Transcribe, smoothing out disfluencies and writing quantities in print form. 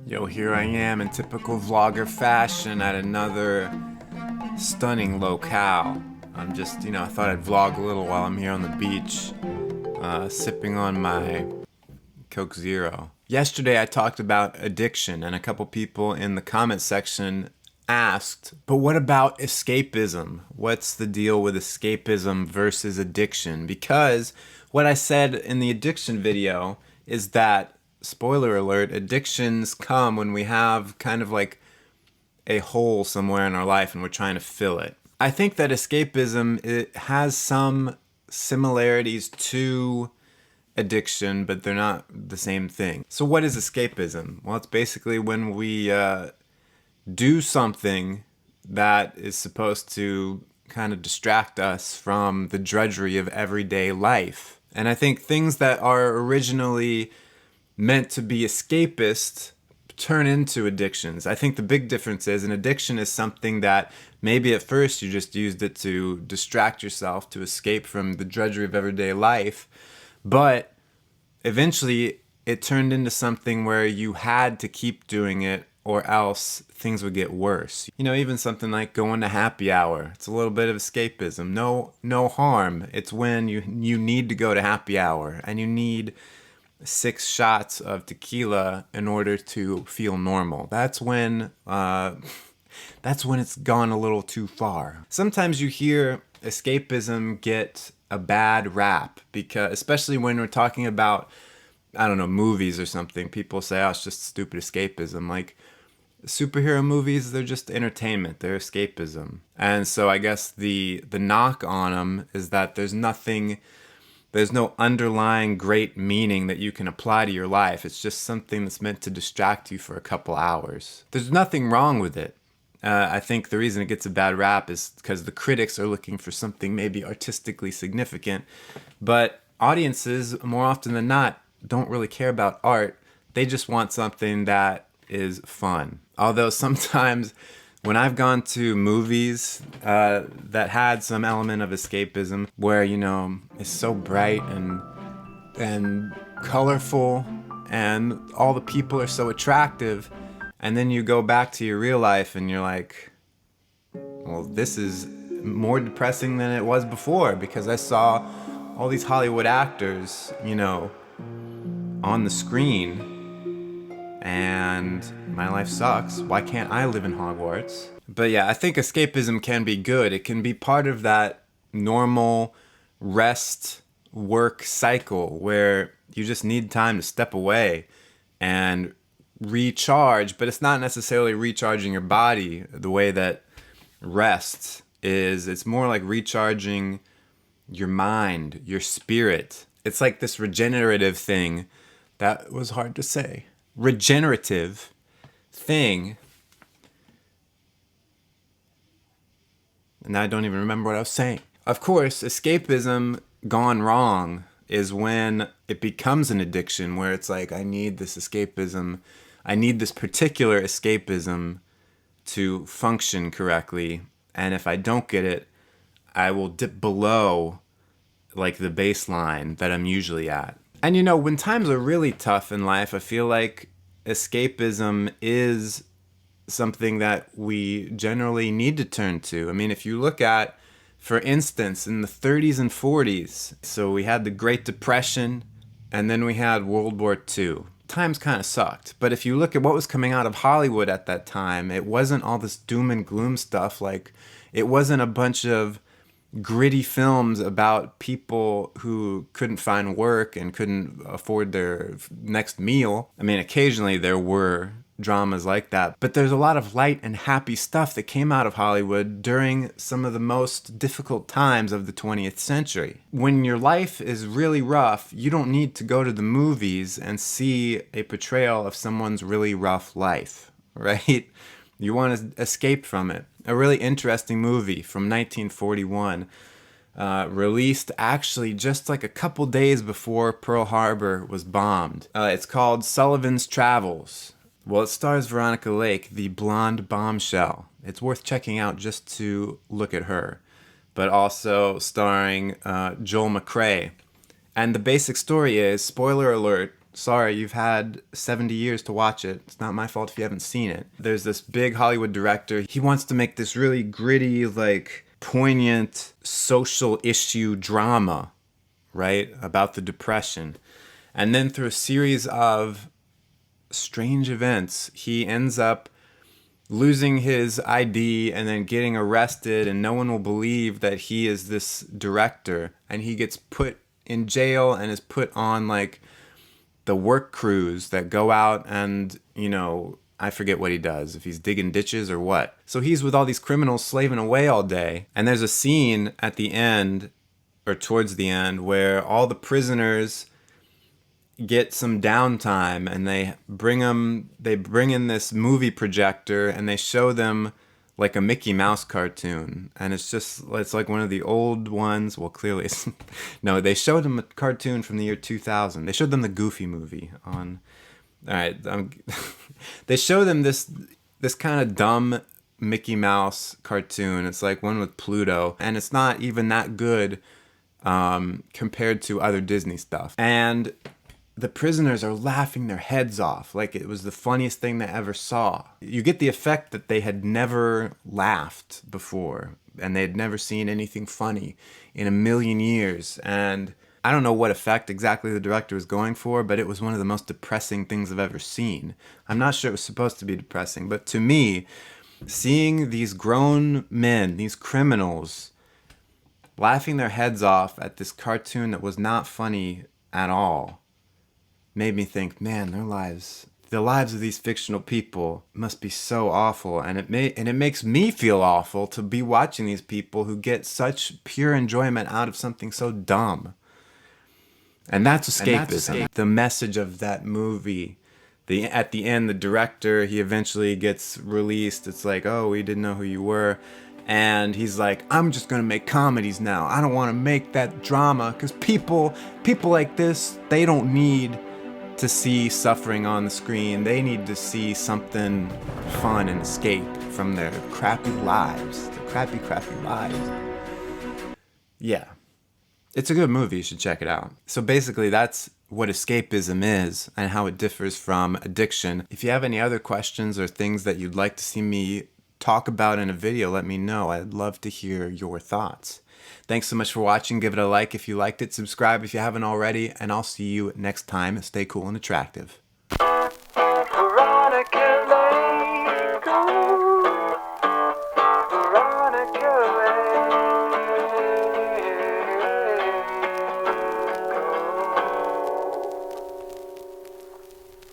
Yo, here I am in typical vlogger fashion at another stunning locale. I'm just, I thought I'd vlog a little while I'm here on the beach, sipping on my Coke Zero. Yesterday I talked about addiction, and a couple people in the comment section asked, but what about escapism? What's the deal with escapism versus addiction? Because what I said in the addiction video is that, spoiler alert, addictions come when we have kind of like a hole somewhere in our life and we're trying to fill it. I think that escapism, it has some similarities to addiction, but they're not the same thing. So what is escapism? Well, it's basically when we do something that is supposed to kind of distract us from the drudgery of everyday life. And I think things that are originally meant to be escapist turn into addictions. I think the big difference is an addiction is something that maybe at first you just used it to distract yourself, to escape from the drudgery of everyday life, but eventually it turned into something where you had to keep doing it or else things would get worse. Even something like going to happy hour. It's a little bit of escapism. No harm. It's when you need to go to happy hour and you need 6 shots of tequila in order to feel normal. That's when it's gone a little too far. Sometimes you hear escapism get a bad rap, because especially when we're talking about, I don't know, movies or something, people say, oh, it's just stupid escapism. Like, superhero movies, they're just entertainment, they're escapism. And so I guess the knock on them is that there's no underlying great meaning that you can apply to your life. It's just something that's meant to distract you for a couple hours. There's nothing wrong with it. I think the reason it gets a bad rap is because the critics are looking for something maybe artistically significant, but audiences, more often than not, don't really care about art. They just want something that is fun. Although sometimes when I've gone to movies that had some element of escapism, where, it's so bright and colorful and all the people are so attractive, and then you go back to your real life and you're like, well, this is more depressing than it was before, because I saw all these Hollywood actors, on the screen, and my life sucks. Why can't I live in Hogwarts? But yeah, I think escapism can be good. It can be part of that normal rest work cycle where you just need time to step away and recharge, but it's not necessarily recharging your body the way that rest is. It's more like recharging your mind, your spirit. It's like this regenerative thing. That was hard to say. Regenerative thing. And I don't even remember what I was saying. Of course, escapism gone wrong is when it becomes an addiction, where it's like, I need this escapism. I need this particular escapism to function correctly. And if I don't get it, I will dip below like the baseline that I'm usually at. And when times are really tough in life, I feel like escapism is something that we generally need to turn to. I mean, if you look at, for instance, in the 30s and 40s, so we had the Great Depression, and then we had World War II. Times kind of sucked. But if you look at what was coming out of Hollywood at that time, it wasn't all this doom and gloom stuff. Like, it wasn't a bunch of gritty films about people who couldn't find work and couldn't afford their next meal. I mean, occasionally there were dramas like that, but there's a lot of light and happy stuff that came out of Hollywood during some of the most difficult times of the 20th century. When your life is really rough, you don't need to go to the movies and see a portrayal of someone's really rough life, right? You want to escape from it. A really interesting movie from 1941, released actually just like a couple days before Pearl Harbor was bombed. It's called Sullivan's Travels. Well, it stars Veronica Lake, the blonde bombshell. It's worth checking out just to look at her. But also starring Joel McCrea. And the basic story is, spoiler alert, Sorry, you've had 70 years to watch it. It's not my fault if you haven't seen it. There's this big Hollywood director. He wants to make this really gritty, like, poignant social issue drama, right? About the Depression. And then through a series of strange events, he ends up losing his ID and then getting arrested, and no one will believe that he is this director. And he gets put in jail and is put on, like, the work crews that go out and, you know, I forget what he does, if he's digging ditches or what. So he's with all these criminals slaving away all day. And there's a scene at the end, or towards the end, where all the prisoners get some downtime and they bring in this movie projector and they show them like a Mickey Mouse cartoon. And it's like one of the old ones. Well, clearly it's, no, they showed them a cartoon from the year 2000. They showed them the Goofy movie on, all right. They show them this kind of dumb Mickey Mouse cartoon. It's like one with Pluto, and it's not even that good compared to other Disney stuff. And the prisoners are laughing their heads off like it was the funniest thing they ever saw. You get the effect that they had never laughed before and they had never seen anything funny in a million years. And I don't know what effect exactly the director was going for, but it was one of the most depressing things I've ever seen. I'm not sure it was supposed to be depressing, but to me, seeing these grown men, these criminals, laughing their heads off at this cartoon that was not funny at all, made me think, man, the lives of these fictional people must be so awful. And it makes me feel awful to be watching these people who get such pure enjoyment out of something so dumb. And that's escapism. The message of that movie. At the end, the director, he eventually gets released. It's like, oh, we didn't know who you were. And he's like, I'm just going to make comedies now. I don't want to make that drama because people like this, they don't need to see suffering on the screen. They need to see something fun and escape from their crappy lives. Their crappy lives. Yeah. It's a good movie. You should check it out. So basically, that's what escapism is and how it differs from addiction. If you have any other questions or things that you'd like to see me talk about in a video, let me know. I'd love to hear your thoughts. Thanks so much for watching. Give it a like if you liked it. Subscribe if you haven't already. And I'll see you next time. Stay cool and attractive.